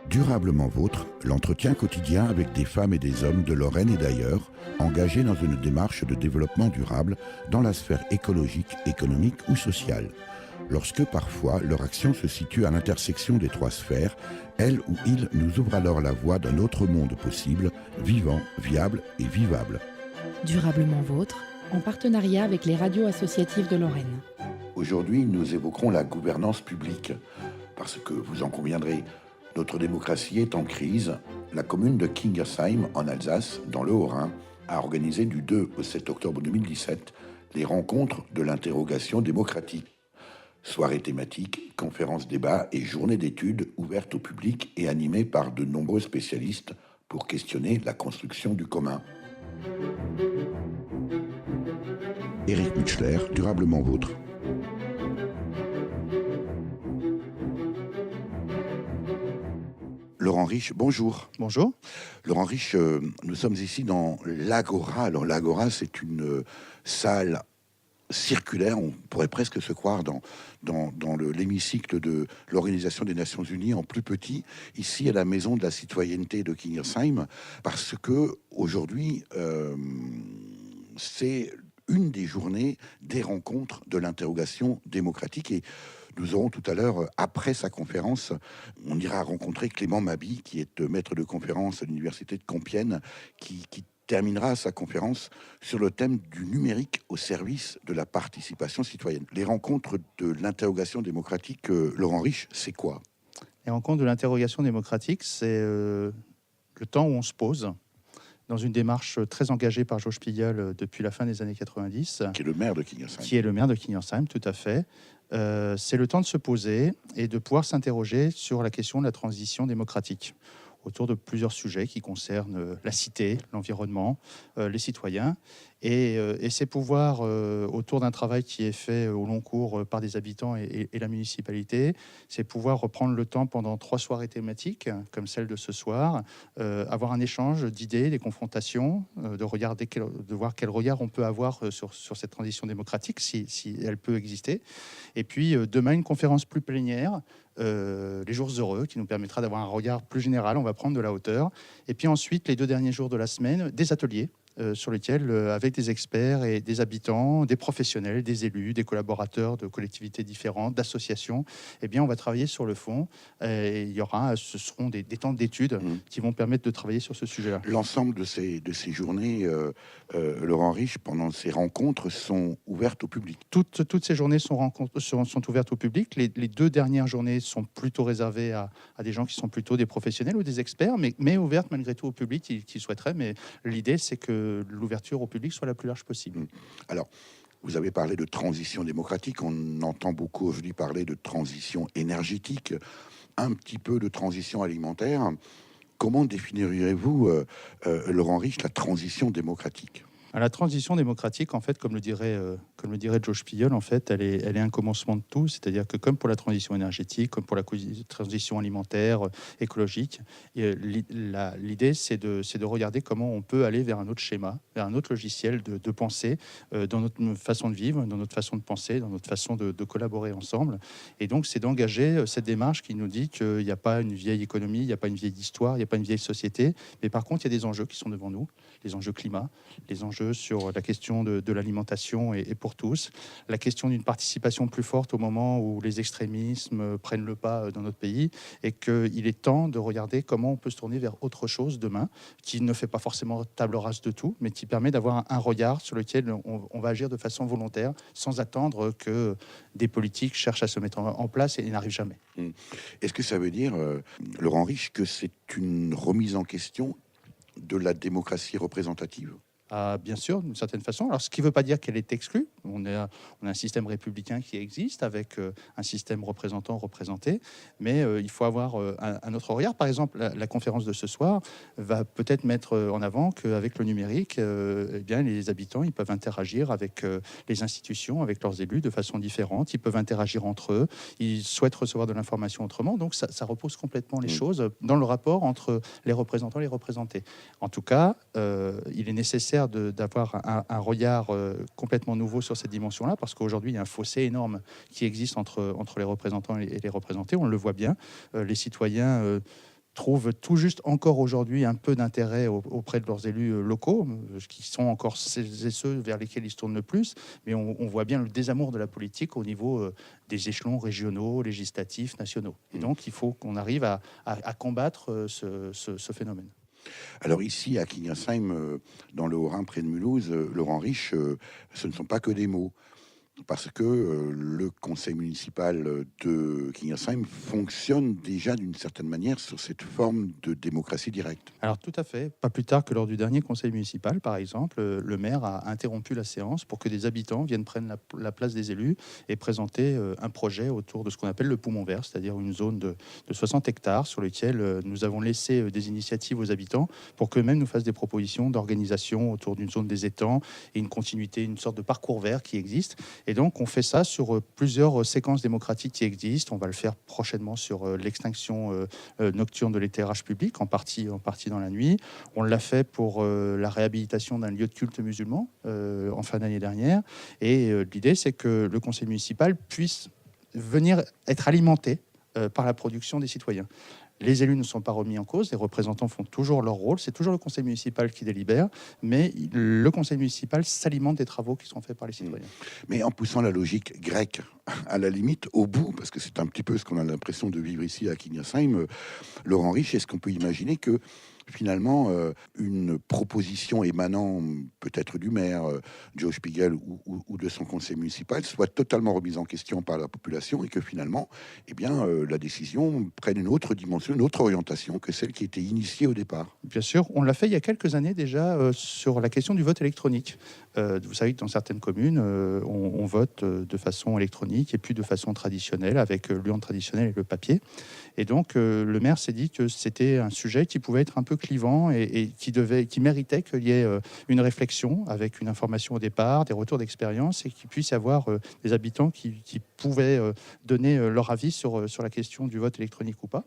Durablement Vôtre, l'entretien quotidien avec des femmes et des hommes de Lorraine et d'ailleurs, engagés dans une démarche de développement durable dans la sphère écologique, économique ou sociale. Lorsque parfois leur action se situe à l'intersection des trois sphères, elle ou il nous ouvre alors la voie d'un autre monde possible, vivant, viable et vivable. Durablement Vôtre, en partenariat avec les radios associatives de Lorraine. Aujourd'hui, nous évoquerons la gouvernance publique, parce que vous en conviendrez, notre démocratie est en crise. La commune de Kingersheim, en Alsace, dans le Haut-Rhin, a organisé du 2 au 7 octobre 2017 les rencontres de l'interrogation démocratique. Soirées thématiques, conférences débats et journées d'études ouvertes au public et animées par de nombreux spécialistes pour questionner la construction du commun. Éric Mutschler, Durablement Vôtre. Laurent Rich, bonjour. Bonjour. Laurent Rich, nous sommes ici dans l'Agora. Alors l'Agora, c'est une salle circulaire, on pourrait presque se croire dans l'hémicycle de l'Organisation des Nations Unies en plus petit, ici à la Maison de la Citoyenneté de Kingersheim, parce que aujourd'hui, c'est une des journées des rencontres de l'interrogation démocratique et nous aurons tout à l'heure, après sa conférence, on ira rencontrer Clément Maby, qui est maître de conférence à l'Université de Compiègne, qui terminera sa conférence sur le thème du numérique au service de la participation citoyenne. Les rencontres de l'interrogation démocratique, Laurent Rich, c'est quoi? Les rencontres de l'interrogation démocratique, c'est le temps où on se pose dans une démarche très engagée par Georges Pigalle depuis la fin des années 90. Qui est le maire de Kingersheim. Qui est le maire de Kingersheim, tout à fait. C'est le temps de se poser et de pouvoir s'interroger sur la question de la transition démocratique autour de plusieurs sujets qui concernent la cité, l'environnement, les citoyens. Et c'est pouvoir, autour d'un travail qui est fait au long cours par des habitants et la municipalité, c'est pouvoir reprendre le temps pendant 3 soirées thématiques, comme celle de ce soir, avoir un échange d'idées, des confrontations, de voir quel regard on peut avoir sur cette transition démocratique, si elle peut exister. Et puis demain, une conférence plus plénière, les jours heureux, qui nous permettra d'avoir un regard plus général, on va prendre de la hauteur. Et puis ensuite, les 2 derniers jours de la semaine, des ateliers sur lesquels, avec des experts et des habitants, des professionnels, des élus, des collaborateurs de collectivités différentes, d'associations, eh bien, on va travailler sur le fond. Et ce seront des temps d'études qui vont permettre de travailler sur ce sujet-là. L'ensemble de ces journées, Laurent Rich, pendant ces rencontres, sont ouvertes au public. Toutes ces journées sont ouvertes au public. Les 2 dernières journées sont plutôt réservées à des gens qui sont plutôt des professionnels ou des experts, mais ouvertes malgré tout au public qui souhaiterait. Mais l'idée, c'est que l'ouverture au public soit la plus large possible. Alors, vous avez parlé de transition démocratique, on entend beaucoup aujourd'hui parler de transition énergétique, un petit peu de transition alimentaire. Comment définiriez-vous, Laurent Rich, la transition démocratique ? La transition démocratique, en fait, comme le dirait Georges Pigalle, en fait, elle est un commencement de tout. C'est-à-dire que comme pour la transition énergétique, comme pour la transition alimentaire, écologique, l'idée, c'est de regarder comment on peut aller vers un autre schéma, vers un autre logiciel de pensée, dans notre façon de vivre, dans notre façon de penser, dans notre façon de collaborer ensemble. Et donc, c'est d'engager cette démarche qui nous dit qu'il n'y a pas une vieille économie, il n'y a pas une vieille histoire, il n'y a pas une vieille société. Mais par contre, il y a des enjeux qui sont devant nous, les enjeux climat, les enjeux sur la question de l'alimentation et pour tous, la question d'une participation plus forte au moment où les extrémismes prennent le pas dans notre pays, et qu'il est temps de regarder comment on peut se tourner vers autre chose demain, qui ne fait pas forcément table rase de tout, mais qui permet d'avoir un regard sur lequel on va agir de façon volontaire, sans attendre que des politiques cherchent à se mettre en place et n'arrivent jamais. Est-ce que ça veut dire, Laurent Rich, que c'est une remise en question de la démocratie représentative ? Bien sûr, d'une certaine façon. Alors, ce qui ne veut pas dire qu'elle est exclue. On a un système républicain qui existe avec un système représentant-représenté, mais il faut avoir un autre regard. Par exemple, la conférence de ce soir va peut-être mettre en avant qu'avec le numérique, eh bien, les habitants ils peuvent interagir avec les institutions, avec leurs élus de façon différente. Ils peuvent interagir entre eux. Ils souhaitent recevoir de l'information autrement. Donc, ça repose complètement les choses dans le rapport entre les représentants et les représentés. En tout cas, il est nécessaire d'avoir un regard complètement nouveau sur cette dimension-là, parce qu'aujourd'hui, il y a un fossé énorme qui existe entre les représentants et les représentés. On le voit bien. Les citoyens trouvent tout juste encore aujourd'hui un peu d'intérêt auprès de leurs élus locaux, qui sont encore celles et ceux vers lesquels ils se tournent le plus, mais on voit bien le désamour de la politique au niveau des échelons régionaux, législatifs, nationaux. Et donc, il faut qu'on arrive à combattre ce phénomène. Alors ici, à Kingersheim, dans le Haut-Rhin, près de Mulhouse, Laurent Rich, ce ne sont pas que des mots. Parce que le conseil municipal de Kingersheim fonctionne déjà d'une certaine manière sur cette forme de démocratie directe. Alors tout à fait. Pas plus tard que lors du dernier conseil municipal, par exemple, le maire a interrompu la séance pour que des habitants viennent prendre la place des élus et présenter un projet autour de ce qu'on appelle le poumon vert, c'est-à-dire une zone de 60 hectares sur lequel nous avons laissé des initiatives aux habitants pour qu'eux-mêmes nous fassent des propositions d'organisation autour d'une zone des étangs et une continuité, une sorte de parcours vert qui existe. Et donc, on fait ça sur plusieurs séquences démocratiques qui existent. On va le faire prochainement sur l'extinction nocturne de l'éclairage public, en partie dans la nuit. On l'a fait pour la réhabilitation d'un lieu de culte musulman en fin d'année dernière. Et l'idée, c'est que le conseil municipal puisse venir être alimenté par la production des citoyens. Les élus ne sont pas remis en cause, les représentants font toujours leur rôle, c'est toujours le conseil municipal qui délibère, mais le conseil municipal s'alimente des travaux qui sont faits par les citoyens. Mais en poussant la logique grecque, à la limite, au bout, parce que c'est un petit peu ce qu'on a l'impression de vivre ici à Kingersheim, Laurent Rich, est-ce qu'on peut imaginer que finalement, une proposition émanant peut-être du maire, Joe Spiegel, ou de son conseil municipal, soit totalement remise en question par la population et que finalement, eh bien, la décision prenne une autre dimension, une autre orientation que celle qui était initiée au départ. Bien sûr, on l'a fait il y a quelques années déjà sur la question du vote électronique. Vous savez que dans certaines communes, on vote de façon électronique et plus de façon traditionnelle, avec l'urne traditionnelle et le papier. Et donc, le maire s'est dit que c'était un sujet qui pouvait être un peu clivant et qui méritait qu'il y ait une réflexion avec une information au départ, des retours d'expérience et qu'il puisse y avoir des habitants qui pouvaient donner leur avis sur la question du vote électronique ou pas.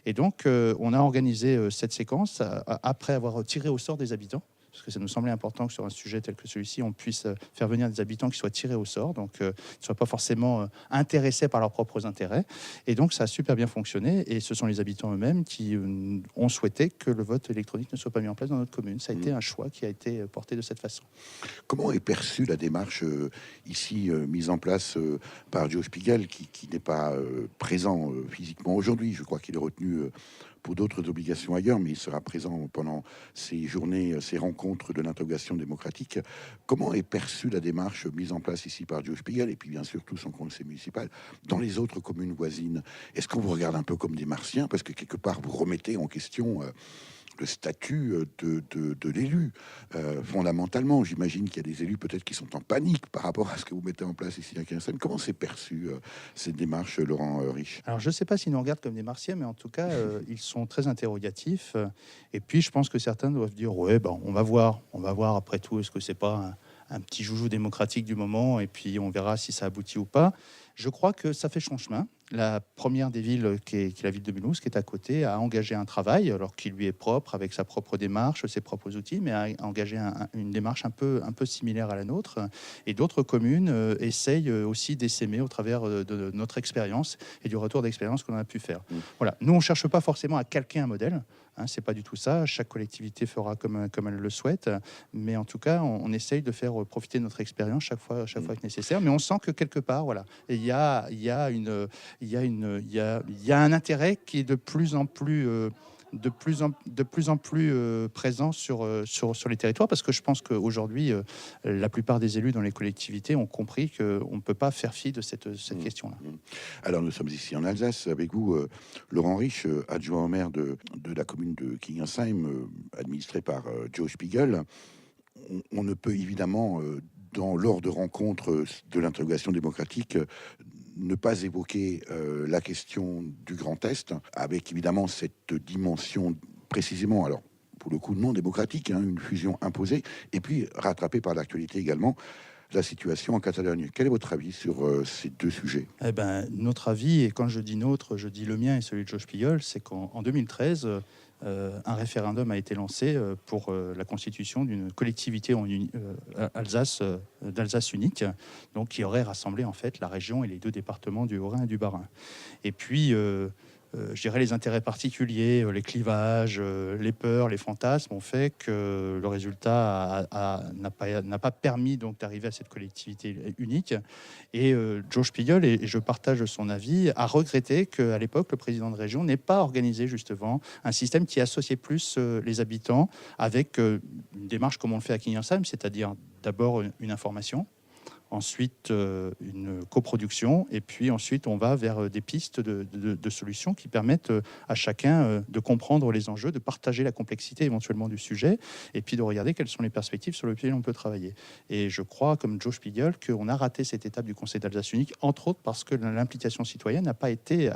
Et donc, on a organisé cette séquence après avoir tiré au sort des habitants, parce que ça nous semblait important que sur un sujet tel que celui-ci, on puisse faire venir des habitants qui soient tirés au sort, donc qui ne soient pas forcément intéressés par leurs propres intérêts. Et donc, ça a super bien fonctionné. Et ce sont les habitants eux-mêmes qui ont souhaité que le vote électronique ne soit pas mis en place dans notre commune. Ça a été un choix qui a été porté de cette façon. Comment est perçue la démarche ici mise en place par Joe Spiegel, qui n'est pas présent physiquement aujourd'hui? Je crois qu'il est retenu pour d'autres obligations ailleurs, mais il sera présent pendant ces journées, ces rencontres de l'interrogation démocratique. Comment est perçue la démarche mise en place ici par Joe Spiegel et puis bien sûr tout son conseil municipal dans les autres communes voisines? Est-ce qu'on vous regarde un peu comme des martiens parce que quelque part vous remettez en question le statut de l'élu. Fondamentalement, j'imagine qu'il y a des élus peut-être qui sont en panique par rapport à ce que vous mettez en place ici à Kingersheim. Comment c'est perçu cette démarche, Laurent Rich? Alors, je ne sais pas s'ils nous regardent comme des martiens, mais en tout cas, ils sont très interrogatifs. Et puis, je pense que certains doivent dire, ouais, ben, on va voir après tout, est-ce que c'est pas un petit joujou démocratique du moment, et puis on verra si ça aboutit ou pas. Je crois que ça fait son chemin. La première des villes, qui est la ville de Mulhouse, qui est à côté, a engagé un travail, alors qui lui est propre, avec sa propre démarche, ses propres outils, mais a engagé une démarche un peu similaire à la nôtre. Et d'autres communes essayent aussi d'essaimer au travers de notre expérience et du retour d'expérience que l'on a pu faire. Voilà. Nous, on ne cherche pas forcément à calquer un modèle. C'est pas du tout ça. Chaque collectivité fera comme elle le souhaite. Mais en tout cas, on essaye de faire profiter de notre expérience chaque fois que nécessaire. Mais on sent que quelque part, voilà, il y a un intérêt qui est de plus en plus présent sur les territoires, parce que je pense qu'aujourd'hui, la plupart des élus dans les collectivités ont compris qu'on ne peut pas faire fi de cette question-là. Alors, nous sommes ici en Alsace avec vous, Laurent Rich, adjoint au maire de la commune de Kingersheim, administrée par Joe Spiegel. On ne peut évidemment dans lors de rencontres de l'interrogation démocratique, ne pas évoquer la question du Grand Est, avec évidemment cette dimension précisément, alors pour le coup non démocratique, une fusion imposée, et puis rattrapée par l'actualité également, la situation en Catalogne. Quel est votre avis sur ces deux sujets ? Notre avis, et quand je dis notre, je dis le mien et celui de Josh Pigalle, c'est qu'en 2013, un référendum a été lancé pour la constitution d'une collectivité d'Alsace unique, donc qui aurait rassemblé en fait la région et les deux départements du Haut-Rhin et du Bas-Rhin. Et puis, je dirais les intérêts particuliers, les clivages, les peurs, les fantasmes ont fait que le résultat n'a pas permis donc d'arriver à cette collectivité unique. Et Josh Pigalle, et je partage son avis, a regretté qu'à l'époque, le président de région n'ait pas organisé justement un système qui associait plus les habitants avec une démarche comme on le fait à Kingersheim, c'est-à-dire d'abord une information, ensuite une coproduction, et puis ensuite on va vers des pistes de solutions qui permettent à chacun de comprendre les enjeux, de partager la complexité éventuellement du sujet, et puis de regarder quelles sont les perspectives sur lesquelles on peut travailler. Et je crois, comme Josh Pigalle, qu'on a raté cette étape du Conseil d'Alsace unique, entre autres parce que l'implication citoyenne n'a pas été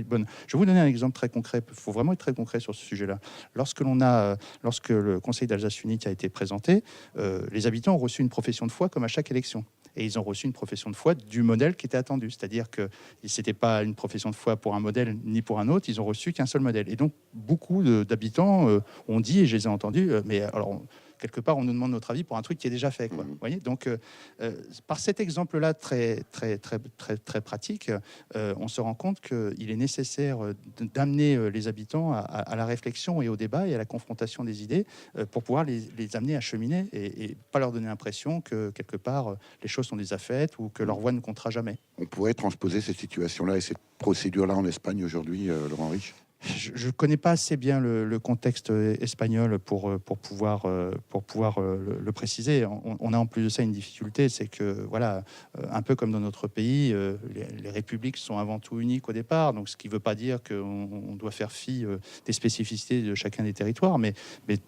bonne. Je vais vous donner un exemple très concret. Il faut vraiment être très concret sur ce sujet-là. Lorsque le Conseil d'Alsace unique a été présenté, les habitants ont reçu une profession de foi comme à chaque élection. Et ils ont reçu une profession de foi du modèle qui était attendu. C'est-à-dire que ce n'était pas une profession de foi pour un modèle ni pour un autre, ils ont reçu qu'un seul modèle. Et donc, beaucoup d'habitants ont dit, et je les ai entendus, mais alors, quelque part, on nous demande notre avis pour un truc qui est déjà fait. Vous voyez, donc, par cet exemple-là très pratique, on se rend compte qu'il est nécessaire d'amener les habitants à la réflexion et au débat et à la confrontation des idées pour pouvoir les amener à cheminer et pas leur donner l'impression que, quelque part, les choses sont déjà faites ou que leur voix ne comptera jamais. On pourrait transposer cette situation-là et cette procédure-là en Espagne aujourd'hui, Laurent Rich ? Je ne connais pas assez bien le contexte espagnol pour pouvoir le préciser. On a en plus de ça une difficulté, c'est que, voilà, un peu comme dans notre pays, les républiques sont avant tout uniques au départ, donc ce qui ne veut pas dire qu'on doit faire fi des spécificités de chacun des territoires, mais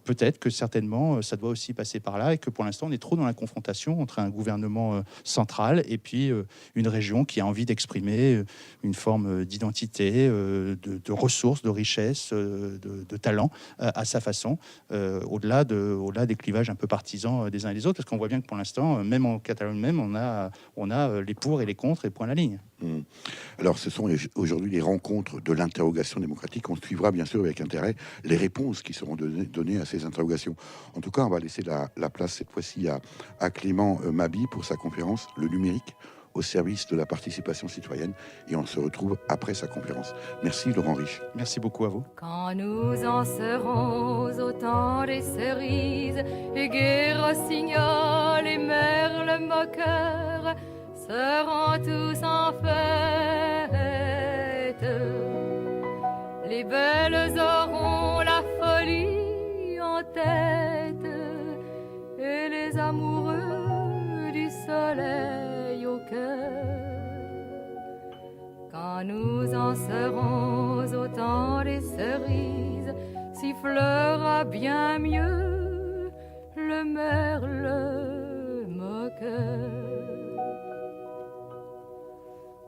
peut-être que certainement, ça doit aussi passer par là, et que pour l'instant, on est trop dans la confrontation entre un gouvernement central et puis une région qui a envie d'exprimer une forme d'identité, de ressources, de richesse, de talent à sa façon, au-delà des clivages un peu partisans des uns et des autres, parce qu'on voit bien que pour l'instant, même en Catalogne même, on a les pour et les contre et point à la ligne. Alors, ce sont aujourd'hui les rencontres de l'interrogation démocratique. On suivra bien sûr avec intérêt les réponses qui seront données à ces interrogations. En tout cas, on va laisser la place cette fois-ci à Clément Mabi pour sa conférence « Le numérique au service de la participation citoyenne ». Et on se retrouve après sa conférence. Merci Laurent Rich. Merci beaucoup à vous. Quand nous en serons au temps des cerises, et gai rossignol et merle moqueur seront tous en fête. Les belles auront la folie en tête, et les amoureux du soleil au cœur. Quand nous en serons au temps des cerises, sifflera bien mieux le merle moqueur.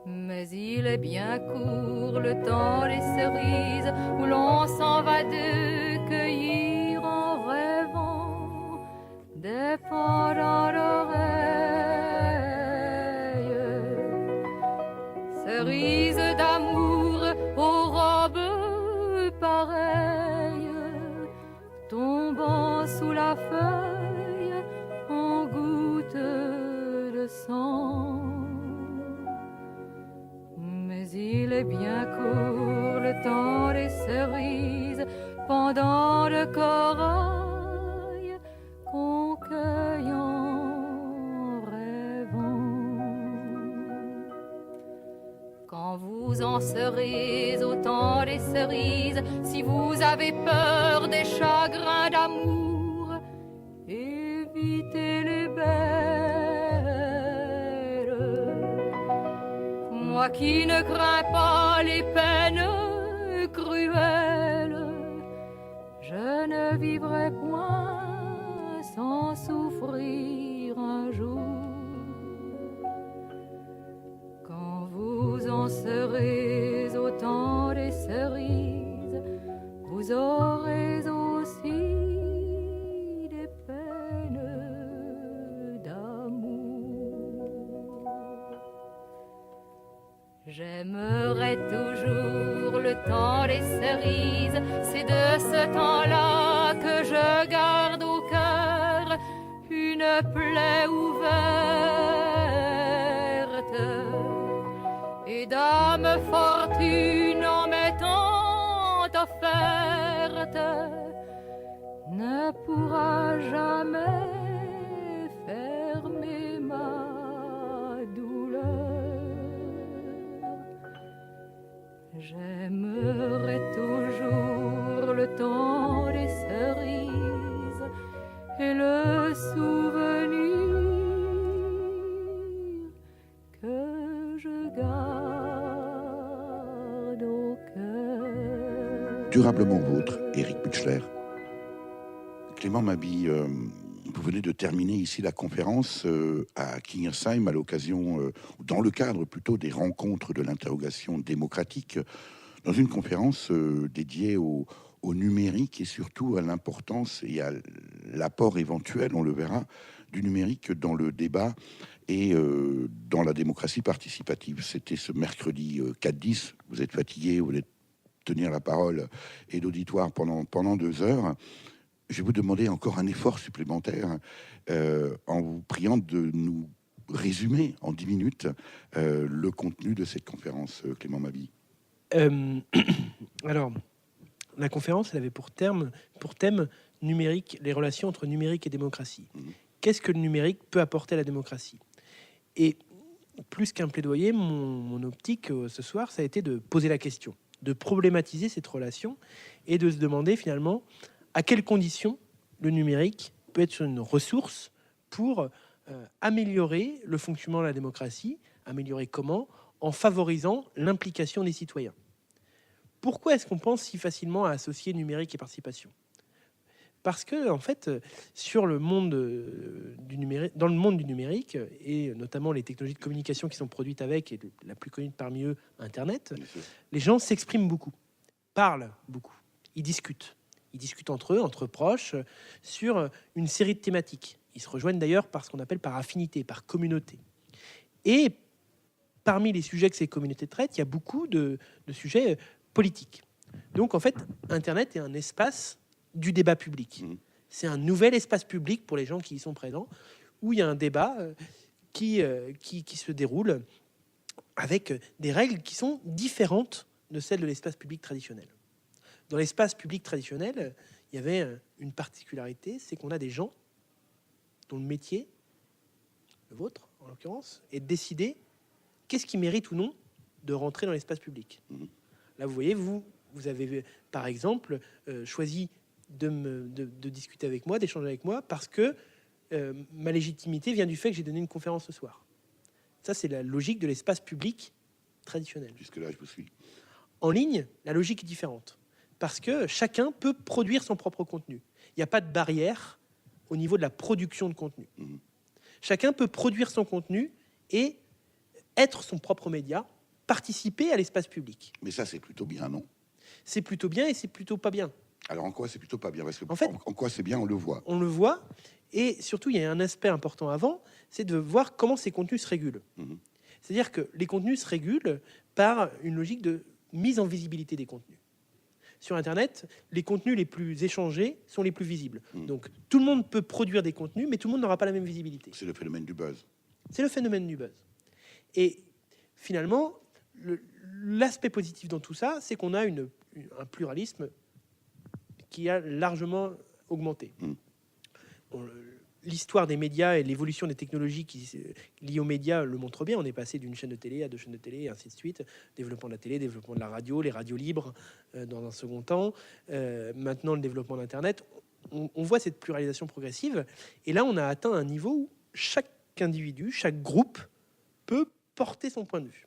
Mais il est bien court le temps des cerises où l'on s'en va de cueillir en rêvant des pendants d'oreilles. Cerises d'amour aux robes pareilles, tombant sous la feuille en gouttes de sang. Mais il est bien court le temps des cerises, pendant le corail qu'on cueille en rêvant. Quand vous en serez au temps des cerises, si vous avez peur des chagrins d'amour, évitez les belles. Moi qui ne crains pas les peines cruelles, je ne vivrai point sans souffrir un jour. serez au temps des cerises, vous aurez aussi des peines d'amour. J'aimerai toujours le temps des cerises, c'est de ce temps-là que je garde au cœur une plaie ouverte. Et dame fortune en m'étant offerte ne pourra jamais fermer ma douleur. J'aimerai toujours le temps des cerises et le souvenir que je garde au cœur. Durablement vôtre, Éric Butschler. Clément Maby, vous venez de terminer ici la conférence à Kingersheim à l'occasion, dans le cadre plutôt des rencontres de l'interrogation démocratique, dans une conférence dédiée au numérique et surtout à l'importance et à l'apport éventuel, on le verra, du numérique dans le débat et dans la démocratie participative. C'était ce mercredi 4-10, vous êtes fatigué, vous voulez tenir la parole et l'auditoire pendant 2 heures. Je vais vous demander encore un effort supplémentaire en vous priant de nous résumer en 10 minutes le contenu de cette conférence, Clément Maby. Alors, la conférence, elle avait pour thème numérique, les relations entre numérique et démocratie. Qu'est-ce que le numérique peut apporter à la démocratie? Et plus qu'un plaidoyer, mon optique ce soir, ça a été de poser la question, de problématiser cette relation et de se demander finalement à quelles conditions le numérique peut être une ressource pour améliorer le fonctionnement de la démocratie. Améliorer comment? En favorisant l'implication des citoyens. Pourquoi est-ce qu'on pense si facilement à associer numérique et participation? Parce que, en fait, sur le monde du numérique, dans le monde du numérique, et notamment les technologies de communication qui sont produites avec, et la plus connue parmi eux, Internet, les gens s'expriment beaucoup, parlent beaucoup, ils discutent. Ils discutent entre eux, entre proches, sur une série de thématiques. Ils se rejoignent d'ailleurs par ce qu'on appelle par affinité, par communauté. Et parmi les sujets que ces communautés traitent, il y a beaucoup de sujets politiques. Donc, en fait, Internet est un espace du débat public. C'est un nouvel espace public pour les gens qui y sont présents, où il y a un débat qui se déroule avec des règles qui sont différentes de celles de l'espace public traditionnel. Dans l'espace public traditionnel, il y avait une particularité, c'est qu'on a des gens dont le métier, le vôtre en l'occurrence, est de décider qu'est-ce qui mérite ou non de rentrer dans l'espace public. Là, vous voyez, vous avez par exemple choisi de discuter avec moi, d'échanger avec moi, parce que ma légitimité vient du fait que j'ai donné une conférence ce soir. Ça, c'est la logique de l'espace public traditionnel. Jusque-là, je vous suis. En ligne, la logique est différente. Parce que chacun peut produire son propre contenu. Il n'y a pas de barrière au niveau de la production de contenu. Chacun peut produire son contenu et être son propre média, participer à l'espace public. Mais ça, c'est plutôt bien, non? C'est plutôt bien et c'est plutôt pas bien. Alors, en quoi c'est plutôt pas bien? Parce que en fait, en quoi c'est bien, on le voit. On le voit, et surtout, il y a un aspect important avant, c'est de voir comment ces contenus se régulent. C'est-à-dire que les contenus se régulent par une logique de mise en visibilité des contenus. Sur Internet, les contenus les plus échangés sont les plus visibles. Donc, tout le monde peut produire des contenus, mais tout le monde n'aura pas la même visibilité. C'est le phénomène du buzz. C'est le phénomène du buzz. Et finalement, l'aspect positif dans tout ça, c'est qu'on a un pluralisme qui a largement augmenté. L'histoire des médias et l'évolution des technologies liées aux médias le montrent bien. On est passé d'une chaîne de télé à 2 chaînes de télé, et ainsi de suite. Développement de la télé, développement de la radio, les radios libres dans un second temps. Maintenant, le développement d'Internet. On voit cette pluralisation progressive. Et là, on a atteint un niveau où chaque individu, chaque groupe peut porter son point de vue.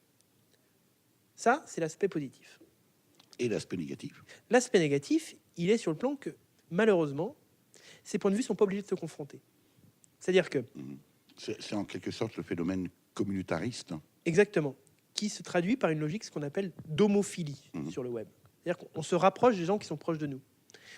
Ça, c'est l'aspect positif. Et l'aspect négatif? L'aspect négatif, il est sur le plan que, malheureusement, ces points de vue ne sont pas obligés de se confronter. C'est-à-dire que... C'est en quelque sorte le phénomène communautariste. Exactement. qui se traduit par une logique, ce qu'on appelle d'homophilie sur le web. C'est-à-dire qu'on se rapproche des gens qui sont proches de nous.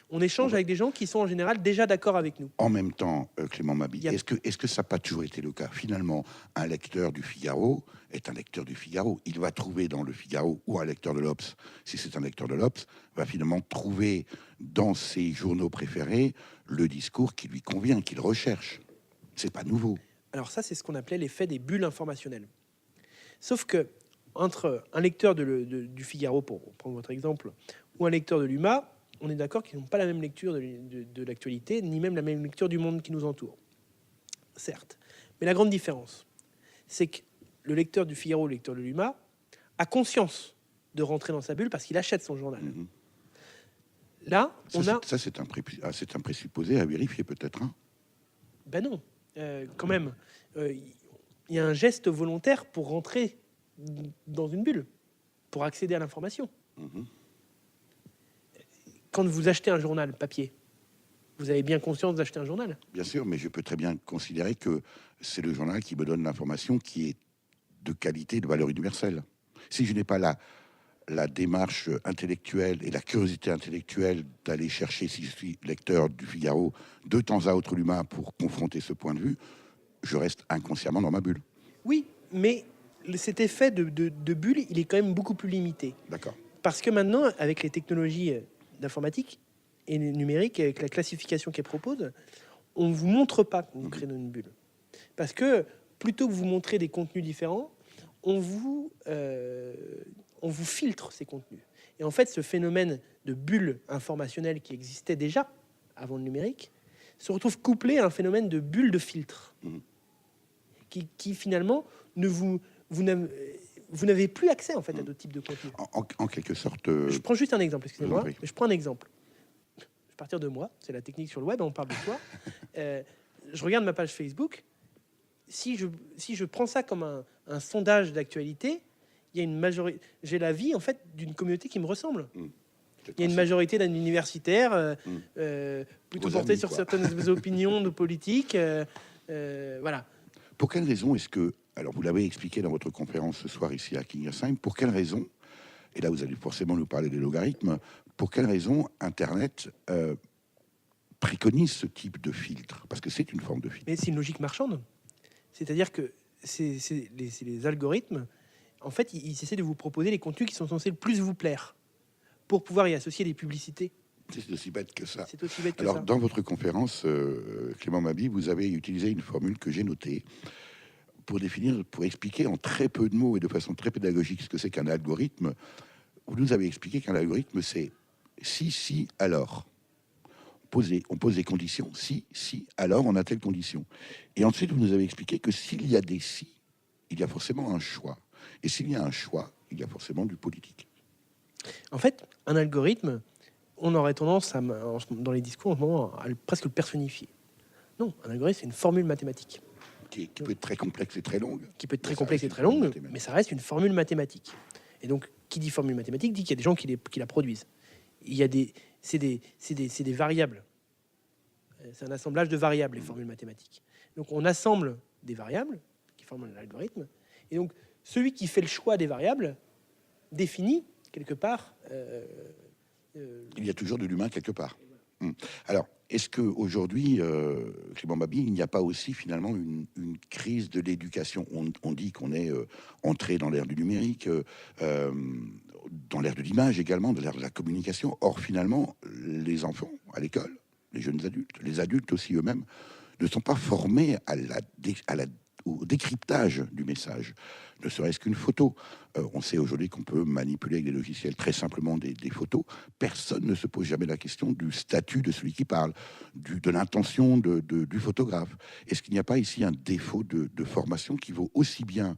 On échange avec des gens qui sont en général déjà d'accord avec nous. En même temps, Clément Mabi, est-ce que ça n'a pas toujours été le cas? Finalement, un lecteur du Figaro est un lecteur du Figaro. Il va trouver dans le Figaro, ou un lecteur de l'Obs, si c'est un lecteur de l'Obs, va finalement trouver dans ses journaux préférés le discours qui lui convient, qu'il recherche. C'est pas nouveau. Alors ça, c'est ce qu'on appelait l'effet des bulles informationnelles. Sauf que entre un lecteur du Figaro, pour prendre votre exemple, ou un lecteur de l'UMA, on est d'accord qu'ils n'ont pas la même lecture de l'actualité, ni même la même lecture du monde qui nous entoure. Certes. Mais la grande différence, c'est que le lecteur du Figaro, le lecteur de l'UMA, a conscience de rentrer dans sa bulle parce qu'il achète son journal. Là, c'est un présupposé à vérifier peut-être. Hein. Ben non. Quand même, il y a un geste volontaire pour rentrer dans une bulle, pour accéder à l'information. Quand vous achetez un journal papier, vous avez bien conscience d'acheter un journal? Bien sûr, mais je peux très bien considérer que c'est le journal qui me donne l'information qui est de qualité, de valeur universelle. Si je n'ai pas la démarche intellectuelle et la curiosité intellectuelle d'aller chercher, si je suis lecteur du Figaro, de temps à autre l'humain pour confronter ce point de vue, je reste inconsciemment dans ma bulle. Oui, mais cet effet de bulle, il est quand même beaucoup plus limité. D'accord. Parce que maintenant, avec les technologies d'informatique et numérique, avec la classification qu'elle propose, on ne vous montre pas que vous créez dans une bulle. Parce que plutôt que vous montrer des contenus différents, on vous filtre ces contenus. Et en fait, ce phénomène de bulle informationnelle qui existait déjà avant le numérique se retrouve couplé à un phénomène de bulle de filtre qui finalement vous n'avez plus accès en fait à d'autres types de contenus. En quelque sorte. Je prends juste un exemple, excusez-moi, mais je prends un exemple. Je vais partir de moi, c'est la technique sur le web, on parle de soi. Je regarde ma page Facebook. Si je prends ça comme un sondage d'actualité, il y a une majorité. J'ai la vie en fait d'une communauté qui me ressemble. Il y a une majorité d'universitaires plutôt portés sur certaines opinions de politique. Voilà. Pour quelle raison est-ce que, alors vous l'avez expliqué dans votre conférence ce soir ici à Kingersheim, pour quelle raison, et là vous allez forcément nous parler des logarithmes, pour quelle raison Internet préconise ce type de filtre? Parce que c'est une forme de filtre. Mais c'est une logique marchande. C'est-à-dire que les algorithmes, en fait, ils essaient de vous proposer les contenus qui sont censés le plus vous plaire pour pouvoir y associer des publicités. C'est aussi bête que ça. C'est aussi bête que Alors, ça. dans votre conférence, Clément Mabi, vous avez utilisé une formule que j'ai notée pour expliquer en très peu de mots et de façon très pédagogique ce que c'est qu'un algorithme. Vous nous avez expliqué qu'un algorithme, c'est si, alors. On pose des conditions. Si, alors on a telle condition. Et ensuite, vous nous avez expliqué que s'il y a des si, il y a forcément un choix. Et s'il y a un choix, il y a forcément du politique. En fait, un algorithme, on aurait tendance, dans les discours, en ce moment, à presque le personnifier. Non, un algorithme, c'est une formule mathématique. Qui peut être très complexe et très longue. Qui peut être très complexe et très longue, mais ça reste une formule mathématique. Et donc, qui dit formule mathématique dit qu'il y a des gens qui la produisent. Il y a c'est des variables. C'est un assemblage de variables, les formules mathématiques. Donc, on assemble des variables qui forment l'algorithme. Et donc, celui qui fait le choix des variables définit, quelque part... il y a toujours de l'humain quelque part. Alors, est-ce qu'aujourd'hui, Clément Mabi, il n'y a pas aussi finalement une crise de l'éducation? On dit qu'on est entré dans l'ère du numérique, dans l'ère de l'image également, de l'ère de la communication. Or, finalement, les enfants à l'école, les jeunes adultes, les adultes aussi eux-mêmes, ne sont pas formés au décryptage du message, ne serait-ce qu'une photo. On sait aujourd'hui qu'on peut manipuler avec des logiciels très simplement des photos. Personne ne se pose jamais la question du statut de celui qui parle, de l'intention du photographe. Est-ce qu'il n'y a pas ici un défaut de formation qui vaut aussi bien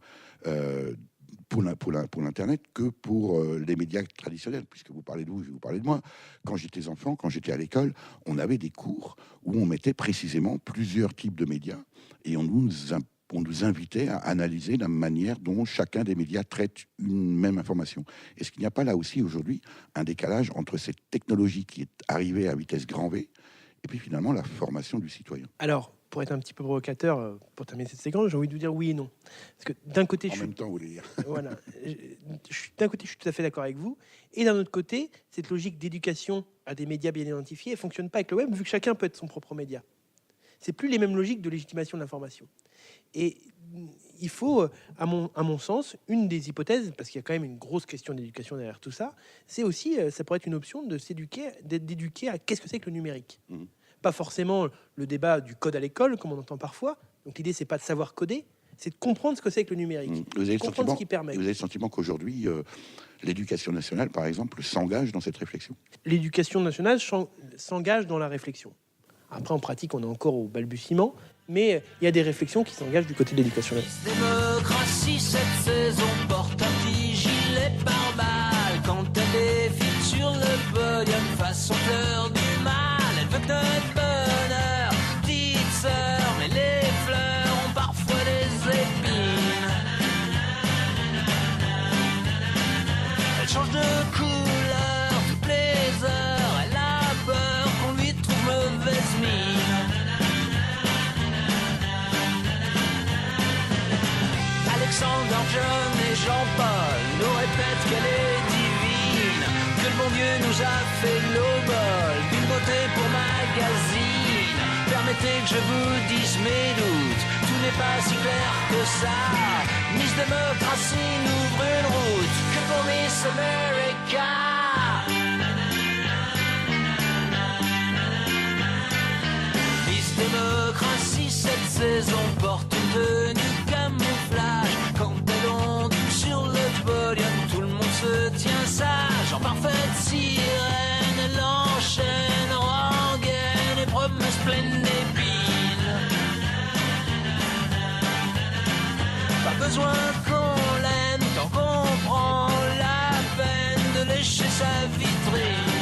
pour l'Internet que pour les médias traditionnels? Puisque vous parlez de vous, je vais vous parler de moi. Quand j'étais enfant, quand j'étais à l'école, on avait des cours où on mettait précisément plusieurs types de médias et on nous invitait à analyser la manière dont chacun des médias traite une même information. Est-ce qu'il n'y a pas là aussi aujourd'hui un décalage entre cette technologie qui est arrivée à vitesse grand V et puis finalement la formation du citoyen? Alors, pour être un petit peu provocateur, pour terminer cette séquence, j'ai envie de vous dire oui et non. Parce que d'un côté, En même temps, vous voulez dire. voilà, d'un côté, je suis tout à fait d'accord avec vous, et d'un autre côté, cette logique d'éducation à des médias bien identifiés, elle fonctionne pas avec le web, vu que chacun peut être son propre média. C'est plus les mêmes logiques de légitimation de l'information. Et il faut, à mon sens, une des hypothèses, parce qu'il y a quand même une grosse question d'éducation derrière tout ça, c'est aussi, ça pourrait être une option de s'éduquer, d'éduquer à qu'est-ce que c'est que le numérique. Pas forcément le débat du code à l'école, comme on entend parfois. Donc l'idée, c'est pas de savoir coder, c'est de comprendre ce que c'est que le numérique, Vous avez le comprendre sentiment, ce qui permet. vous avez le sentiment qu'aujourd'hui, l'éducation nationale, par exemple, s'engage dans cette réflexion? L'éducation nationale s'engage dans la réflexion. Après, en pratique, on est encore au balbutiement, mais il y a des réflexions qui s'engagent du côté de l'éducation nationale. Démocratie, cette saison porte un petit gilet pare-balles quand elle défile sur le podium façon fleur du mal. Elle veut que notre bonheur, petite sœur, mais les fleurs ont parfois des épines. Elle change de couleur toutes les heures, elle a peur qu'on lui trouve mauvaise mine. Alexandre, John et Jean-Paul nous répètent qu'elle est divine, que le bon Dieu nous a fait l'obol d'une beauté pour magazine. Permettez que je vous dise mes doutes, tout n'est pas si clair que ça. Miss Démocratie n'ouvre une route que pour Miss America. Miss Démocratie, cette saison porte une tenue camouflage. Quand elle ondule sur le podium, tout le monde se tient sage. En parfaite sirène, elle enchaîne rengaine et promesses pleines d'épines. Pas besoin qu'on l'aime tant qu'on prend la peine de lécher sa vitrine.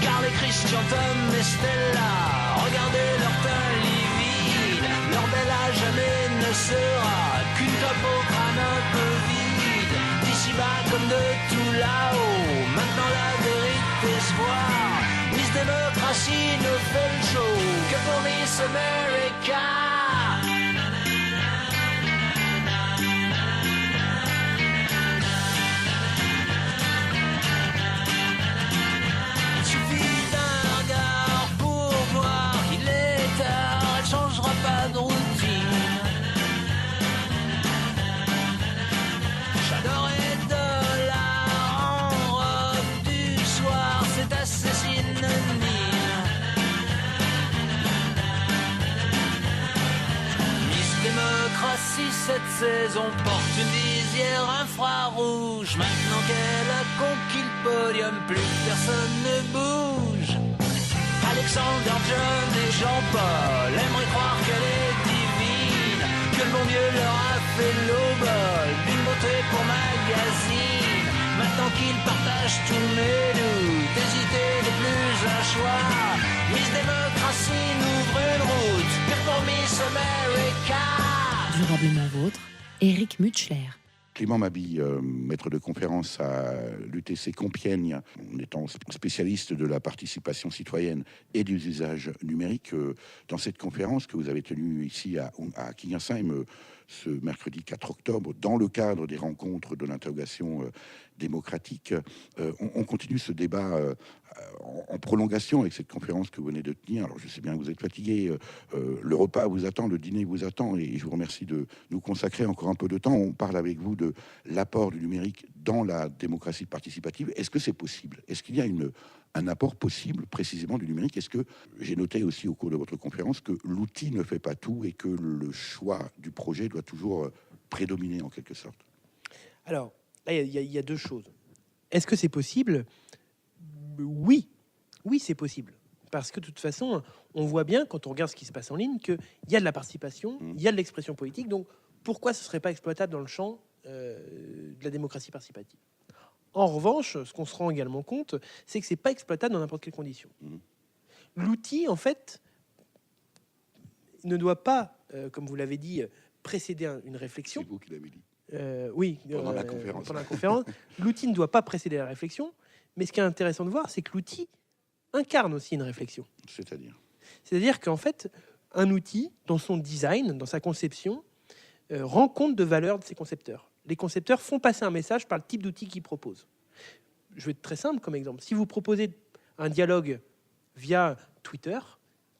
Car les Christian, Tom et Stella, regardez leur teint livide, leur bel âge jamais ne sera qu'une clope au crâne un peu vide. D'ici bas comme de tout là-haut, maintenant la vérité se voit. Miss Démocratie nous fait le show que pour Miss America. Pas de routine. J'adorais dollars en robe du soir, c'est assez synonyme. Miss Démocratie, cette saison porte une visière infrarouge. Maintenant qu'elle a conquis le podium, plus personne ne bouge. Alexandre, John et Jean-Paul aimeraient croire qu'elle est divine, que le bon Dieu leur a fait l'obol d'une beauté pour magazine. Maintenant qu'ils partagent tous mes doutes, hésiter n'est plus un choix. Miss Démocratie n'ouvre une route que pour Miss America. Durablement vôtre, Éric Mutschler. Clément Mabille, maître de conférence à l'UTC Compiègne, en étant spécialiste de la participation citoyenne et des usages numériques, dans cette conférence que vous avez tenue ici à Kingersheim ce mercredi 4 octobre, dans le cadre des rencontres de l'interrogation démocratique, on continue ce débat en prolongation avec cette conférence que vous venez de tenir. Alors je sais bien que vous êtes fatigué, le repas vous attend, le dîner vous attend, et je vous remercie de nous consacrer encore un peu de temps. On parle avec vous de l'apport du numérique dans la démocratie participative. Est-ce que c'est possible? Est-ce qu'il y a un apport possible précisément du numérique? Est-ce que, j'ai noté aussi au cours de votre conférence, que l'outil ne fait pas tout et que le choix du projet doit toujours prédominer en quelque sorte? Alors, là, il y a deux choses. Est-ce que c'est possible? Oui, c'est possible. Parce que de toute façon, on voit bien, quand on regarde ce qui se passe en ligne, qu'il y a de la participation, il y a de l'expression politique. Donc, pourquoi ce ne serait pas exploitable dans le champ de la démocratie participative? En revanche, ce qu'on se rend également compte, c'est que ce n'est pas exploitable dans n'importe quelle condition. L'outil, en fait, ne doit pas, comme vous l'avez dit, précéder une réflexion. C'est vous qui l'avez dit. Oui, Pendant la conférence. L'outil ne doit pas précéder la réflexion, mais ce qui est intéressant de voir, c'est que l'outil incarne aussi une réflexion. C'est-à-dire qu'en fait, un outil, dans son design, dans sa conception, rend compte de valeur de ses concepteurs. Les concepteurs font passer un message par le type d'outil qu'ils proposent. Je vais être très simple comme exemple. Si vous proposez un dialogue via Twitter,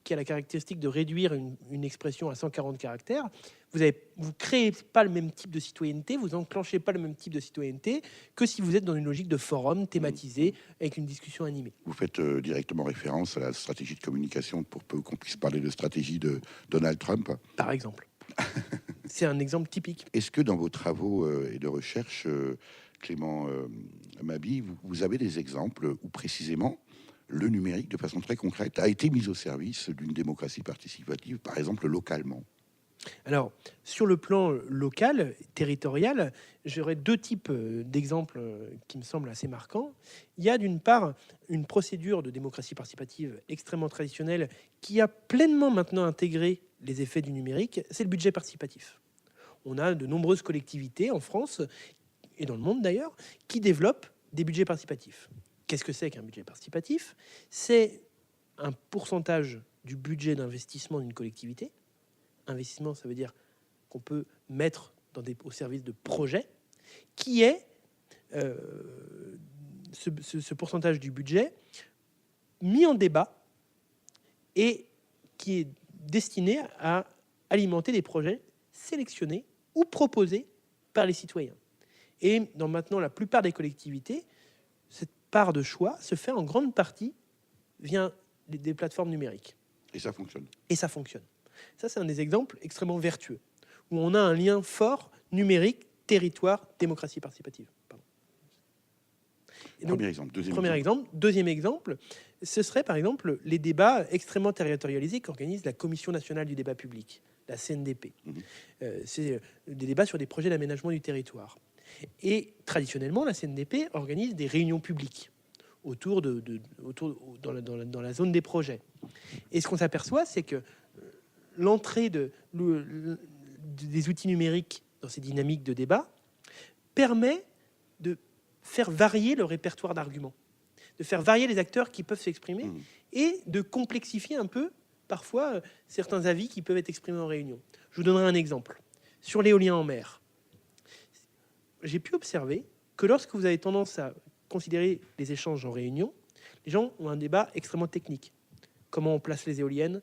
qui a la caractéristique de réduire une expression à 140 caractères, vous ne créez pas le même type de citoyenneté, vous n'enclenchez pas le même type de citoyenneté que si vous êtes dans une logique de forum thématisé avec une discussion animée. Vous faites directement référence à la stratégie de communication pour peu qu'on puisse parler de stratégie de Donald Trump. Par exemple. C'est un exemple typique. Est-ce que dans vos travaux et de recherche, Clément Maby, vous avez des exemples où précisément le numérique, de façon très concrète, a été mis au service d'une démocratie participative, par exemple localement? Alors, sur le plan local, territorial, j'aurais deux types d'exemples qui me semblent assez marquants. Il y a d'une part une procédure de démocratie participative extrêmement traditionnelle qui a pleinement maintenant intégré les effets du numérique, c'est le budget participatif. On a de nombreuses collectivités en France, et dans le monde d'ailleurs, qui développent des budgets participatifs. Qu'est-ce que c'est qu'un budget participatif? C'est un pourcentage du budget d'investissement d'une collectivité. Investissement, ça veut dire qu'on peut mettre au service de projets, qui est ce pourcentage du budget mis en débat et qui est destiné à alimenter des projets sélectionnés ou proposés par les citoyens. Et dans maintenant la plupart des collectivités, cette part de choix se fait en grande partie via des plateformes numériques. Et ça fonctionne. Et ça fonctionne. Ça, c'est un des exemples extrêmement vertueux, où on a un lien fort numérique, territoire, démocratie participative. Et donc, premier exemple. Deuxième exemple, ce serait par exemple les débats extrêmement territorialisés qu'organise la Commission nationale du débat public, la CNDP. C'est des débats sur des projets d'aménagement du territoire. Et traditionnellement, la CNDP organise des réunions publiques autour dans la zone des projets. Et ce qu'on s'aperçoit, c'est que l'entrée des outils numériques dans ces dynamiques de débat permet de faire varier le répertoire d'arguments, de faire varier les acteurs qui peuvent s'exprimer et de complexifier un peu, parfois, certains avis qui peuvent être exprimés en réunion. Je vous donnerai un exemple. Sur l'éolien en mer, j'ai pu observer que lorsque vous avez tendance à considérer les échanges en réunion, les gens ont un débat extrêmement technique. Comment on place les éoliennes?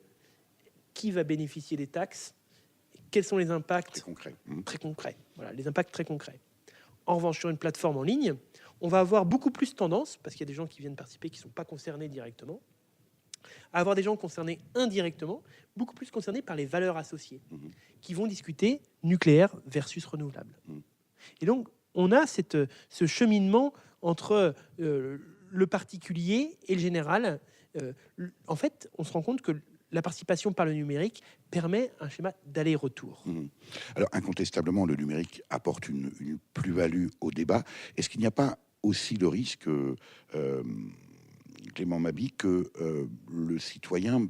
Qui va bénéficier des taxes? Quels sont les impacts? Très concrets. Voilà, les impacts très concrets. En revanche, sur une plateforme en ligne, on va avoir beaucoup plus tendance, parce qu'il y a des gens qui viennent participer qui ne sont pas concernés directement, à avoir des gens concernés indirectement, beaucoup plus concernés par les valeurs associées, qui vont discuter nucléaire versus renouvelable. Et donc, on a ce cheminement entre le particulier et le général. En fait, on se rend compte que la participation par le numérique permet un schéma d'aller-retour. Alors, incontestablement, le numérique apporte une plus-value au débat. Est-ce qu'il n'y a pas aussi le risque, Clément Maby, que le citoyen,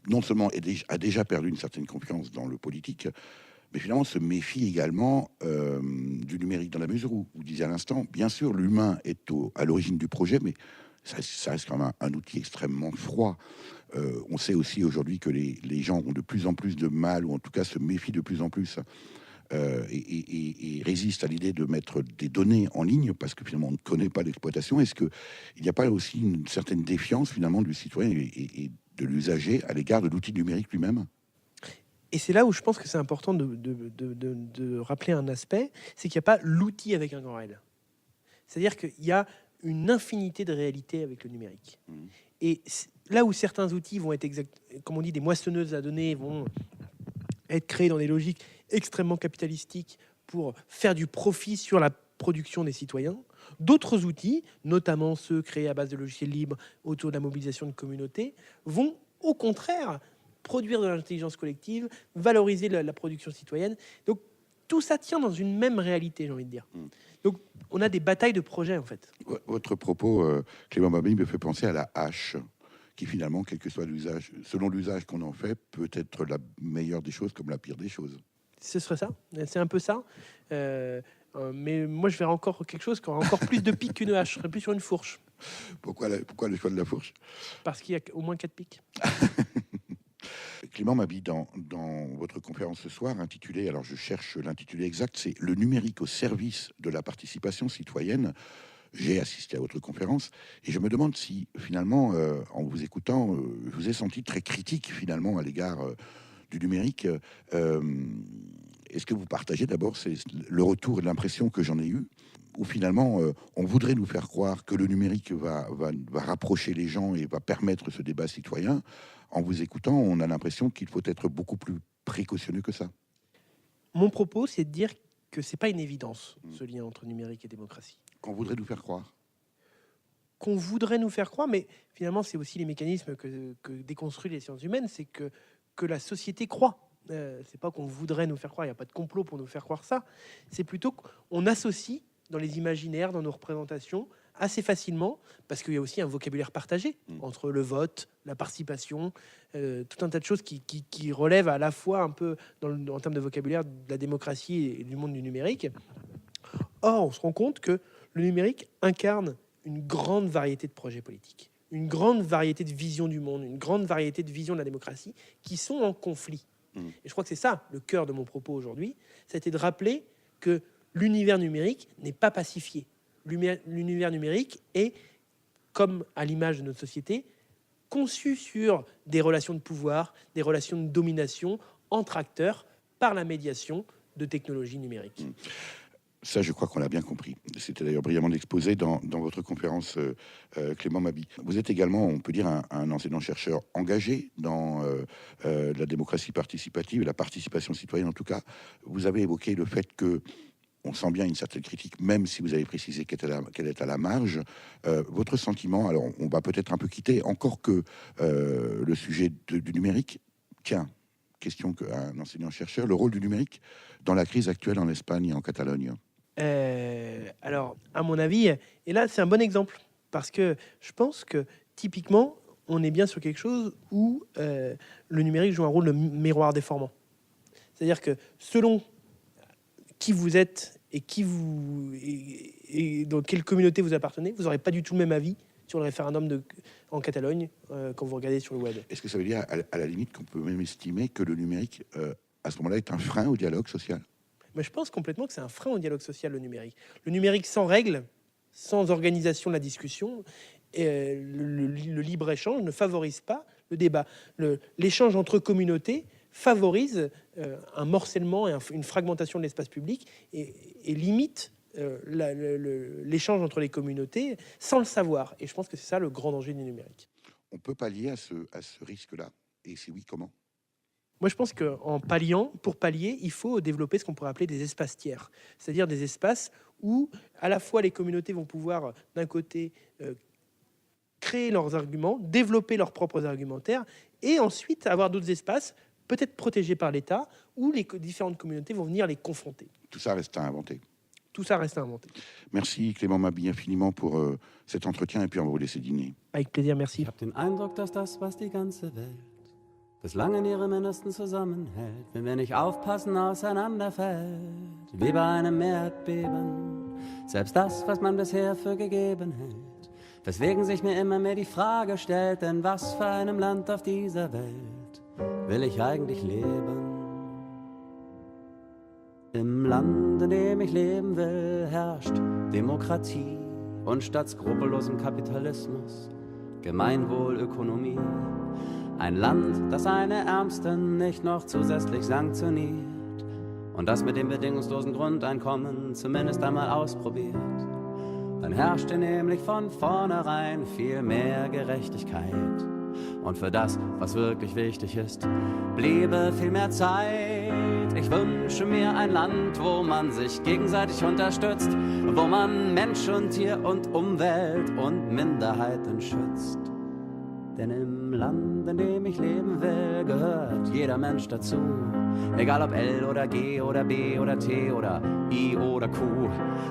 non seulement a déjà perdu une certaine confiance dans le politique, mais finalement se méfie également du numérique, dans la mesure où, vous disiez à l'instant, bien sûr, l'humain est à l'origine du projet, mais ça reste quand même un outil extrêmement froid. On sait aussi aujourd'hui que les gens ont de plus en plus de mal, ou en tout cas se méfient de plus en plus, et résistent à l'idée de mettre des données en ligne, parce que finalement on ne connaît pas l'exploitation. Est-ce qu'il n'y a pas aussi une certaine défiance finalement du citoyen et de l'usager à l'égard de l'outil numérique lui-même? Et c'est là où je pense que c'est important de rappeler un aspect, c'est qu'il n'y a pas l'outil avec un grand L. C'est-à-dire qu'il y a une infinité de réalités avec le numérique. Et là où certains outils vont être, comme on dit, des moissonneuses à données, vont être créés dans des logiques extrêmement capitalistiques pour faire du profit sur la production des citoyens, d'autres outils, notamment ceux créés à base de logiciels libres autour de la mobilisation de communautés, vont au contraire produire de l'intelligence collective, valoriser la production citoyenne. Donc tout ça tient dans une même réalité, j'ai envie de dire. Donc on a des batailles de projets en fait. Votre propos, Clément Maby, me fait penser à la hache, qui finalement, quel que soit l'usage, selon l'usage qu'on en fait, peut être la meilleure des choses comme la pire des choses. Ce serait ça, c'est un peu ça. Mais moi je verrais encore quelque chose qui aurait encore plus de pique qu'une hache, je serais plus sur une fourche. Pourquoi le choix de la fourche? Parce qu'il y a au moins 4 pics. Clément Mabi, dans votre conférence ce soir, intitulée, alors je cherche l'intitulé exact, c'est « Le numérique au service de la participation citoyenne ». J'ai assisté à votre conférence et je me demande si, finalement, en vous écoutant, je vous ai senti très critique, finalement, à l'égard du numérique. Est-ce que vous partagez d'abord le retour et l'impression que j'en ai eu, où finalement, on voudrait nous faire croire que le numérique va rapprocher les gens et va permettre ce débat citoyen. En vous écoutant, on a l'impression qu'il faut être beaucoup plus précautionneux que ça. Mon propos, c'est de dire que c'est pas une évidence, ce lien entre numérique et démocratie. Qu'on voudrait nous faire croire. Qu'on voudrait nous faire croire, mais finalement, c'est aussi les mécanismes que déconstruisent les sciences humaines, c'est que la société croit. C'est pas qu'on voudrait nous faire croire, il n'y a pas de complot pour nous faire croire ça. C'est plutôt qu'on associe dans les imaginaires, dans nos représentations, assez facilement, parce qu'il y a aussi un vocabulaire partagé entre le vote, la participation, tout un tas de choses qui relèvent à la fois un peu, en termes de vocabulaire, de la démocratie et du monde du numérique. Or, on se rend compte que le numérique incarne une grande variété de projets politiques, une grande variété de visions du monde, une grande variété de visions de la démocratie qui sont en conflit. Et je crois que c'est ça le cœur de mon propos aujourd'hui, c'était de rappeler que l'univers numérique n'est pas pacifié. L'univers numérique est, comme à l'image de notre société, conçu sur des relations de pouvoir, des relations de domination entre acteurs par la médiation de technologies numériques. Ça, je crois qu'on l'a bien compris. C'était d'ailleurs brillamment exposé dans votre conférence, Clément Mabi. Vous êtes également, on peut dire, un enseignant-chercheur engagé dans la démocratie participative, la participation citoyenne en tout cas. Vous avez évoqué le fait que on sent bien une certaine critique, même si vous avez précisé qu'elle est à la marge. Votre sentiment, alors on va peut-être un peu quitter, encore que le sujet du numérique. Tiens, question qu'un enseignant-chercheur, le rôle du numérique dans la crise actuelle en Espagne et en Catalogne. Alors, à mon avis, et là c'est un bon exemple, parce que je pense que typiquement, on est bien sur quelque chose où le numérique joue un rôle de miroir déformant. C'est-à-dire que selon qui vous êtes et dans quelle communauté vous appartenez, vous n'aurez pas du tout le même avis sur le référendum en Catalogne quand vous regardez sur le web. Est-ce que ça veut dire, à la limite, qu'on peut même estimer que le numérique, à ce moment-là, est un frein au dialogue social? Mais je pense complètement que c'est un frein au dialogue social, le numérique. Le numérique sans règles, sans organisation de la discussion, le libre-échange ne favorise pas le débat. L'échange entre communautés favorise un morcellement et une fragmentation de l'espace public et limite l'échange entre les communautés sans le savoir. Et je pense que c'est ça le grand danger du numérique. On peut pallier à ce risque-là? Et si oui, comment? Moi, je pense pour pallier, il faut développer ce qu'on pourrait appeler des espaces tiers. C'est-à-dire des espaces où, à la fois, les communautés vont pouvoir, d'un côté, créer leurs arguments, développer leurs propres argumentaires, et ensuite avoir d'autres espaces, peut-être protégés par l'État, où les différentes communautés vont venir les confronter. Tout ça reste à inventer. Tout ça reste à inventer. Merci Clément Mabi infiniment pour cet entretien, et puis on va vous laisser dîner. Avec plaisir, merci. Ich habe den Eindruck, dass das, was die ganze Welt bislang in ihrem Innersten zusammenhält, wenn wir nicht aufpassen, auseinanderfällt, wie bei einem Erdbeben. Selbst das, was man bisher für gegeben hält, weswegen sich mir immer mehr die Frage stellt, in was für einem Land auf dieser Welt will ich eigentlich leben? Im Land, in dem ich leben will, herrscht Demokratie und statt skrupellosem Kapitalismus Gemeinwohlökonomie. Ein Land, das seine Ärmsten nicht noch zusätzlich sanktioniert und das mit dem bedingungslosen Grundeinkommen zumindest einmal ausprobiert. Dann herrschte nämlich von vornherein viel mehr Gerechtigkeit. Und für das, was wirklich wichtig ist, bliebe viel mehr Zeit. Ich wünsche mir ein Land, wo man sich gegenseitig unterstützt, wo man Mensch und Tier und Umwelt und Minderheiten schützt. Denn im Land, in dem ich leben will, gehört jeder Mensch dazu. Egal ob L oder G oder B oder T oder I oder Q,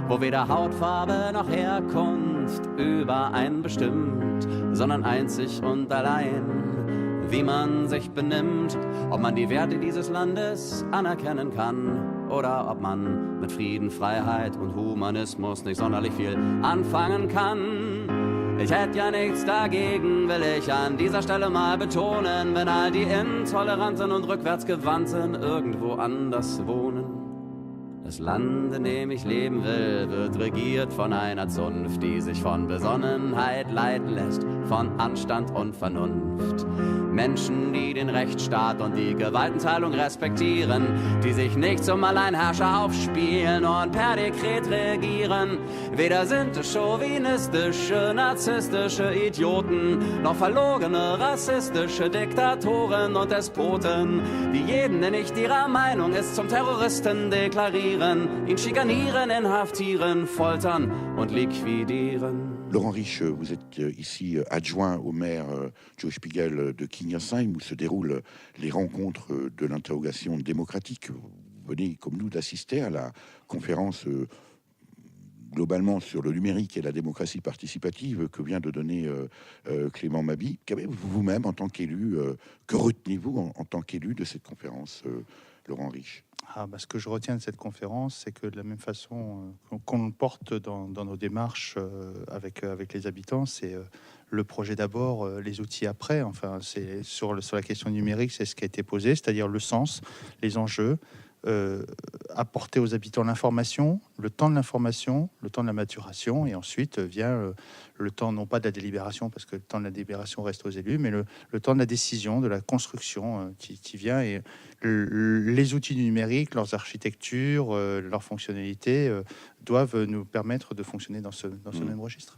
wo weder Hautfarbe noch Herkunft übereinbestimmt, sondern einzig und allein, wie man sich benimmt, ob man die Werte dieses Landes anerkennen kann oder ob man mit Frieden, Freiheit und Humanismus nicht sonderlich viel anfangen kann. Ich hätte ja nichts dagegen, will ich an dieser Stelle mal betonen, wenn all die Intoleranten und Rückwärtsgewandten irgendwo anders wohnen. Das Land, in dem ich leben will, wird regiert von einer Zunft, die sich von Besonnenheit leiten lässt, von Anstand und Vernunft. Menschen, die den Rechtsstaat und die Gewaltenteilung respektieren, die sich nicht zum Alleinherrscher aufspielen und per Dekret regieren. Weder sind es chauvinistische, narzisstische Idioten, noch verlogene, rassistische Diktatoren und Despoten, die jeden, der nicht ihrer Meinung ist, zum Terroristen deklarieren, ihn schikanieren, inhaftieren, foltern und liquidieren. Laurent Rich, vous êtes ici adjoint au maire Joe Spiegel de Kingersheim, où se déroulent les rencontres de l'interrogation démocratique. Vous venez, comme nous, d'assister à la conférence globalement sur le numérique et la démocratie participative que vient de donner Clément Maby. Qu'avez-vous vous-même en tant qu'élu, que retenez-vous en tant qu'élu de cette conférence, Laurent Rich? Ce que je retiens de cette conférence, c'est que de la même façon qu'on le porte dans nos démarches avec les habitants, c'est le projet d'abord, les outils après. Enfin, c'est sur la question numérique, c'est ce qui a été posé, c'est-à-dire le sens, les enjeux, apporter aux habitants l'information, le temps de l'information, le temps de la maturation, et ensuite vient le temps, non pas de la délibération, parce que le temps de la délibération reste aux élus, mais le temps de la décision, de la construction qui vient. Et les outils du numérique, leurs architectures, leurs fonctionnalités doivent nous permettre de fonctionner dans ce même registre.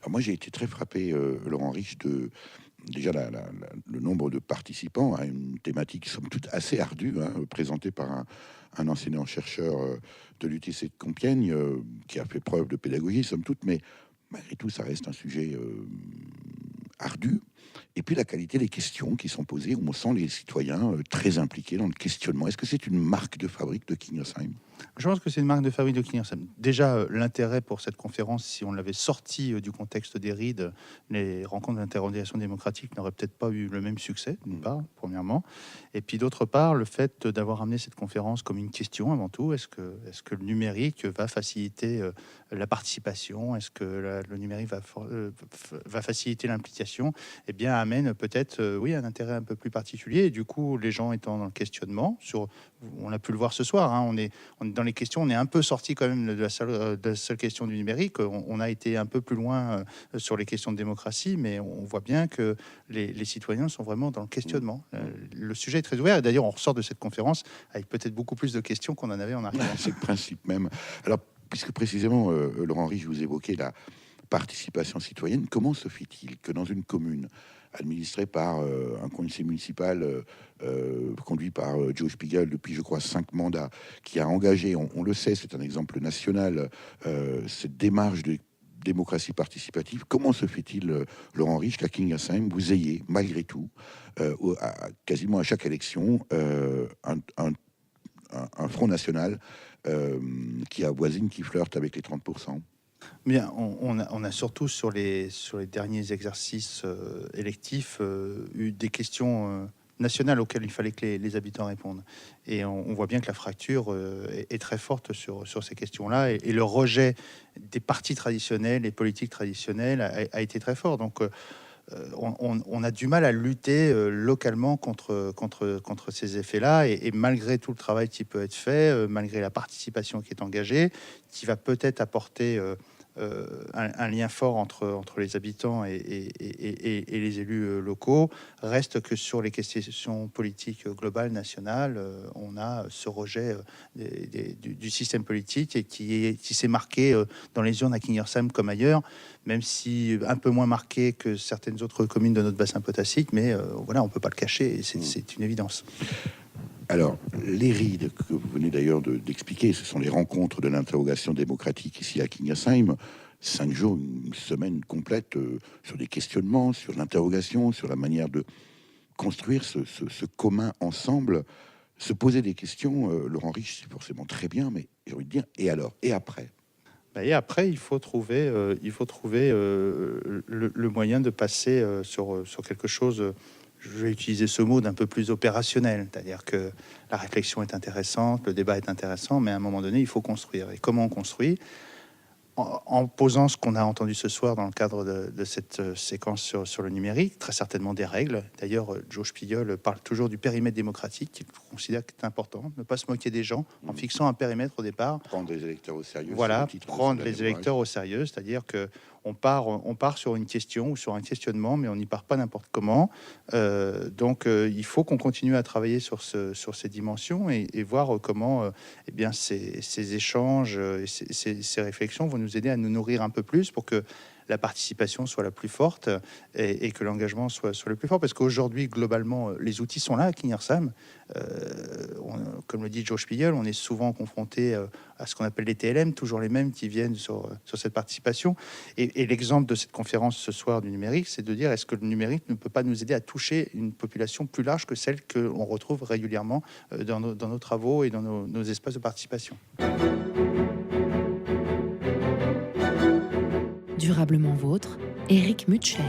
Alors moi, j'ai été très frappé, Laurent Rich, de déjà le nombre de participants à une thématique somme toute assez ardue, présentée par un enseignant-chercheur de l'UTC de Compiègne, qui a fait preuve de pédagogie, somme toute, mais malgré tout, ça reste un sujet ardu. Et puis la qualité des questions qui sont posées, on sent les citoyens très impliqués dans le questionnement. Est-ce que c'est une marque de fabrique de Kingersheim? Je pense que c'est une marque de fabrique de Kingersheim. Déjà, l'intérêt pour cette conférence, si on l'avait sorti du contexte des RID, les rencontres d'interrogation démocratique n'auraient peut-être pas eu le même succès, d'une part, premièrement. Et puis d'autre part, le fait d'avoir amené cette conférence comme une question avant tout, est-ce que le numérique va faciliter la participation? Est-ce que le numérique va faciliter l'implication? Eh bien, amène peut-être, oui, un intérêt un peu plus particulier. Et du coup, les gens étant dans le questionnement, on a pu le voir ce soir, on est dans les questions, on est un peu sorti quand même de la seule question du numérique. On a été un peu plus loin sur les questions de démocratie, mais on voit bien que les citoyens sont vraiment dans le questionnement. Le sujet est très ouvert, et d'ailleurs, on ressort de cette conférence avec peut-être beaucoup plus de questions qu'on en avait en arrivant. C'est le principe même. Alors, puisque précisément, Laurent Rich, vous évoquez la participation citoyenne, comment se fait-il que dans une commune administrée par un conseil municipal conduit par Joe Spiegel depuis, je crois, 5 mandats, qui a engagé, on le sait, c'est un exemple national, cette démarche de démocratie participative. Comment se fait-il, Laurent Rich, qu'à Kingersheim, vous ayez, malgré tout, quasiment à chaque élection, un Front National qui avoisine, qui flirte avec les 30%? Bien, on a surtout sur les derniers exercices électifs eu des questions nationales auxquelles il fallait que les habitants répondent. Et on voit bien que la fracture est très forte sur ces questions-là, et le rejet des partis traditionnels et politiques traditionnelles a été très fort. Donc on a du mal à lutter localement contre ces effets-là, et malgré tout le travail qui peut être fait, malgré la participation qui est engagée, qui va peut-être apporter un lien fort entre les habitants et les élus locaux, reste que sur les questions politiques globales, nationales, on a ce rejet du système politique, et qui s'est marqué dans les urnes à Kingersheim comme ailleurs, même si un peu moins marqué que certaines autres communes de notre bassin potassique, mais voilà, on peut pas le cacher, c'est une évidence. Alors, les RID que vous venez d'ailleurs d'expliquer, ce sont les rencontres de l'interrogation démocratique ici à Kingersheim. 5 jours, une semaine complète sur des questionnements, sur l'interrogation, sur la manière de construire ce commun ensemble. Se poser des questions, Laurent Rich, c'est forcément très bien, mais j'ai envie de dire, et alors? Et après? Et après, il faut trouver le moyen de passer sur quelque chose... Je vais utiliser ce mot d'un peu plus opérationnel, c'est-à-dire que la réflexion est intéressante, le débat est intéressant, mais à un moment donné, il faut construire. Et comment on construit? en posant ce qu'on a entendu ce soir dans le cadre de cette séquence sur le numérique, très certainement des règles. D'ailleurs, Joe Spiegel parle toujours du périmètre démocratique, qu'il considère que c'est important, ne pas se moquer des gens en fixant un périmètre au départ. Prendre les électeurs au sérieux. Voilà, prendre les électeurs au sérieux, c'est-à-dire que on part sur une question ou sur un questionnement, mais on n'y part pas n'importe comment. Donc, il faut qu'on continue à travailler sur ces dimensions et voir comment ces échanges et ces réflexions vont nous aider à nous nourrir un peu plus pour que la participation soit la plus forte et que l'engagement soit le plus fort. Parce qu'aujourd'hui, globalement, les outils sont là à Kingersheim. Comme le dit Joe Spiegel, on est souvent confronté à ce qu'on appelle les TLM, toujours les mêmes qui viennent sur cette participation. Et l'exemple de cette conférence ce soir du numérique, c'est de dire, est-ce que le numérique ne peut pas nous aider à toucher une population plus large que celle qu'on retrouve régulièrement dans nos travaux et dans nos espaces de participation. Durablement vôtre, Éric Mutschler.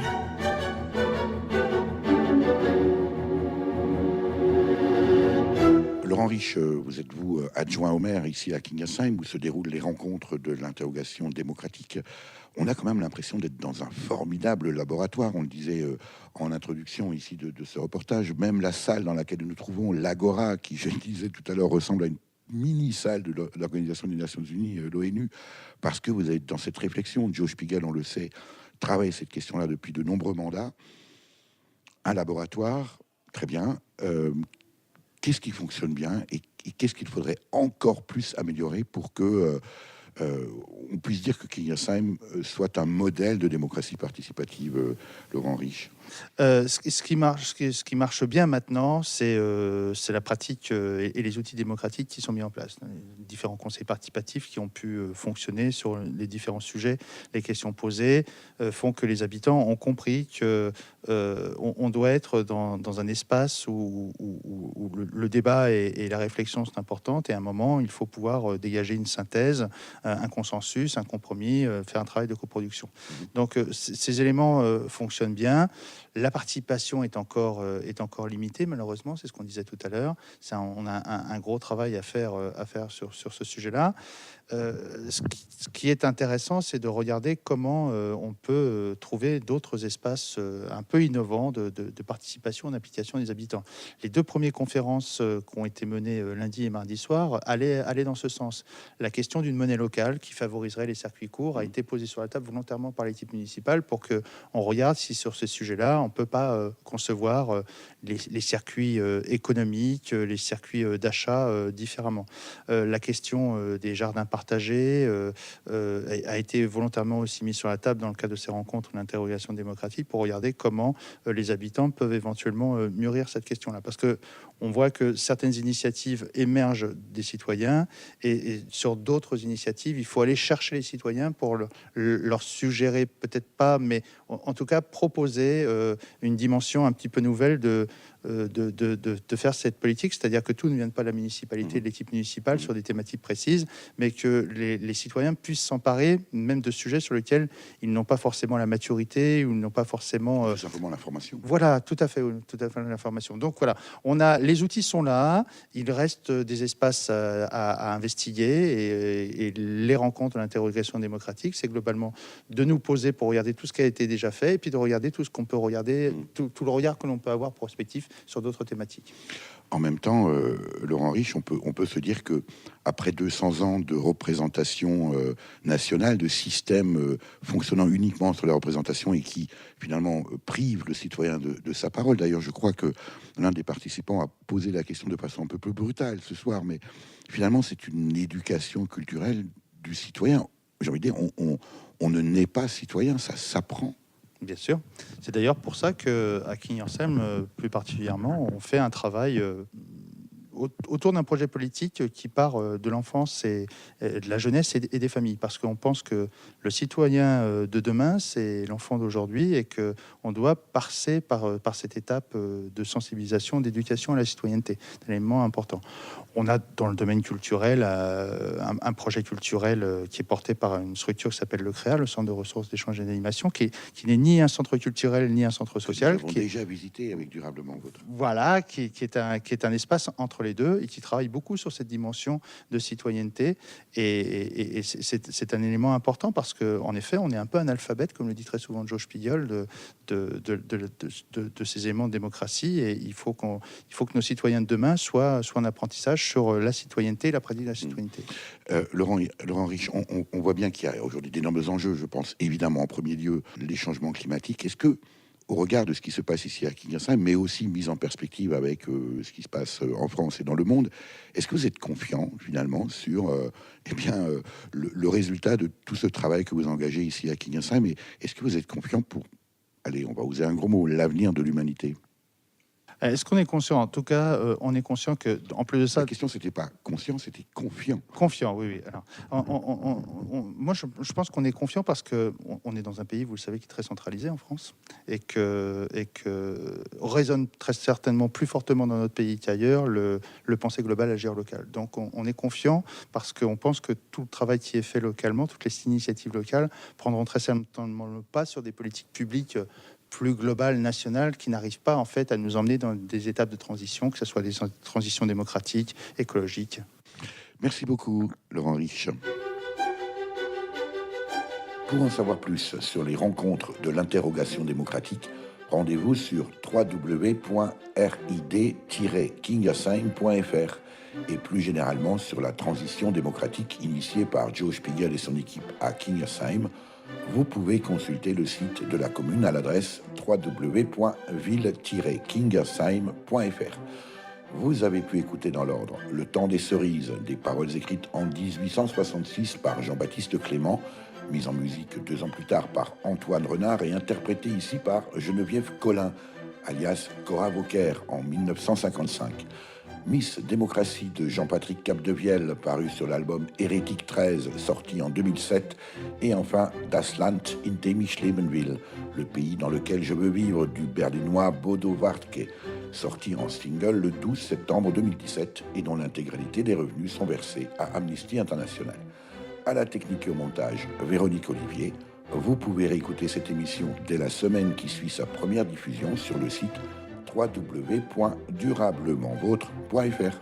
Laurent Rich, vous êtes adjoint au maire ici à Kingersheim, où se déroulent les rencontres de l'interrogation démocratique. On a quand même l'impression d'être dans un formidable laboratoire. On le disait en introduction ici de ce reportage. Même la salle dans laquelle nous nous trouvons, l'Agora, qui, je le disais tout à l'heure, ressemble à une mini-salle de l'Organisation des Nations Unies, l'ONU, parce que vous êtes dans cette réflexion. Joe Spiegel, on le sait, travaille cette question-là depuis de nombreux mandats. Un laboratoire, très bien. Qu'est-ce qui fonctionne bien et qu'est-ce qu'il faudrait encore plus améliorer pour que on puisse dire que Kingersheim soit un modèle de démocratie participative, Laurent Rich? Ce qui marche bien maintenant, c'est la pratique et les outils démocratiques qui sont mis en place. Les différents conseils participatifs qui ont pu fonctionner sur les différents sujets, les questions posées, font que les habitants ont compris que on doit être dans un espace où le débat et la réflexion sont importantes, et à un moment, il faut pouvoir dégager une synthèse, un consensus, un compromis, faire un travail de coproduction. Donc, ces éléments fonctionnent bien. La participation est encore limitée, malheureusement, c'est ce qu'on disait tout à l'heure. On a un gros travail à faire sur ce sujet-là. Ce qui est intéressant, c'est de regarder comment on peut trouver d'autres espaces un peu innovants de participation, d'implication des habitants. Les 2 premières conférences qui ont été menées lundi et mardi soir allaient dans ce sens. La question d'une monnaie locale qui favoriserait les circuits courts a été posée sur la table volontairement par l'équipe municipale pour qu'on regarde si sur ces sujets-là, on ne peut pas concevoir les circuits économiques, les circuits d'achat différemment. La question des jardins partagés a été volontairement aussi mise sur la table dans le cadre de ces rencontres d'interrogation démocratique pour regarder comment les habitants peuvent éventuellement mûrir cette question-là. Parce que on voit que certaines initiatives émergent des citoyens et sur d'autres initiatives, il faut aller chercher les citoyens pour leur suggérer, peut-être pas, mais en tout cas proposer une dimension un petit peu nouvelle de faire cette politique, c'est-à-dire que tout ne vient pas de la municipalité, de l'équipe municipale sur des thématiques précises, mais que les citoyens puissent s'emparer même de sujets sur lesquels ils n'ont pas forcément la maturité ou ils n'ont pas forcément tout simplement l'information. Voilà, tout à fait l'information. Donc voilà, les outils sont là, il reste des espaces à investiguer et les rencontres de l'interrogation démocratique, c'est globalement de nous poser pour regarder tout ce qui a été déjà fait et puis de regarder tout ce qu'on peut regarder, tout le regard que l'on peut avoir prospectif sur d'autres thématiques. En même temps, Laurent Rich, on peut se dire que après 200 ans de représentation nationale, de système fonctionnant uniquement sur la représentation et qui finalement prive le citoyen de sa parole. D'ailleurs, je crois que l'un des participants a posé la question de façon un peu plus brutale ce soir, mais finalement, c'est une éducation culturelle du citoyen. J'ai envie de dire, on ne naît pas citoyen, ça s'apprend. Bien sûr. C'est d'ailleurs pour ça qu'à Kingersheim, plus particulièrement, on fait un travail autour d'un projet politique qui part de l'enfance et de la jeunesse et des familles. Parce qu'on pense que le citoyen de demain, c'est l'enfant d'aujourd'hui et qu'on doit passer par cette étape de sensibilisation, d'éducation à la citoyenneté. C'est un élément important. On a dans le domaine culturel un projet culturel qui est porté par une structure qui s'appelle le CREA, le Centre de ressources d'échange et d'animation, qui n'est ni un centre culturel ni un centre social. Nous avons déjà visité avec Durablement Vôtre. Voilà, qui est un espace entre les deux et qui travaille beaucoup sur cette dimension de citoyenneté. Et c'est un élément important parce qu'en effet, on est un peu analphabète, comme le dit très souvent Joe Spiegel, de ces éléments de démocratie. Et il faut que nos citoyens de demain soient en apprentissage sur la citoyenneté et la pratique de la citoyenneté. Laurent Rich, on voit bien qu'il y a aujourd'hui d'énormes enjeux. Je pense évidemment en premier lieu les changements climatiques. Est-ce que, au regard de ce qui se passe ici à Kingersheim, mais aussi mis en perspective avec ce qui se passe en France et dans le monde, est-ce que vous êtes confiant finalement sur le résultat de tout ce travail que vous engagez ici à Kingersheim, et est-ce que vous êtes confiant pour, allez, on va user un gros mot, l'avenir de l'humanité? Est-ce qu'on est conscient? En tout cas, on est conscient que, en plus de ça... La question, c'était pas conscient, c'était confiant. Confiant, oui. Alors, moi, je pense qu'on est confiant parce qu'on est dans un pays, vous le savez, qui est très centralisé en France et que résonne très certainement plus fortement dans notre pays qu'ailleurs le penser global, agir local. Donc, on est confiant parce qu'on pense que tout le travail qui est fait localement, toutes les initiatives locales prendront très certainement le pas sur des politiques publiques plus globales, nationales, qui n'arrivent pas en fait à nous emmener dans des étapes de transition, que ce soit des transitions démocratiques, écologiques. Merci beaucoup, Laurent Rich. Pour en savoir plus sur les rencontres de l'interrogation démocratique, rendez-vous sur www.rid-kingersheim.fr et plus généralement sur la transition démocratique initiée par Joe Spiegel et son équipe à Kingersheim. Vous pouvez consulter le site de la commune à l'adresse www.ville-kingersheim.fr. Vous avez pu écouter dans l'ordre Le Temps des Cerises, des paroles écrites en 1866 par Jean-Baptiste Clément, mise en musique 2 ans plus tard par Antoine Renard et interprétée ici par Geneviève Collin, alias Cora Vauquer, en 1955. Miss Démocratie de Jean-Patrick Capdevielle, paru sur l'album Hérétique 13, sorti en 2007. Et enfin, Das Land, in dem ich leben will, le pays dans lequel je veux vivre, du berlinois Bodo Wartke, sorti en single le 12 septembre 2017 et dont l'intégralité des revenus sont versés à Amnesty International. À la technique et au montage, Véronique Olivier. Vous pouvez réécouter cette émission dès la semaine qui suit sa première diffusion sur le site www.durablementvôtre.fr.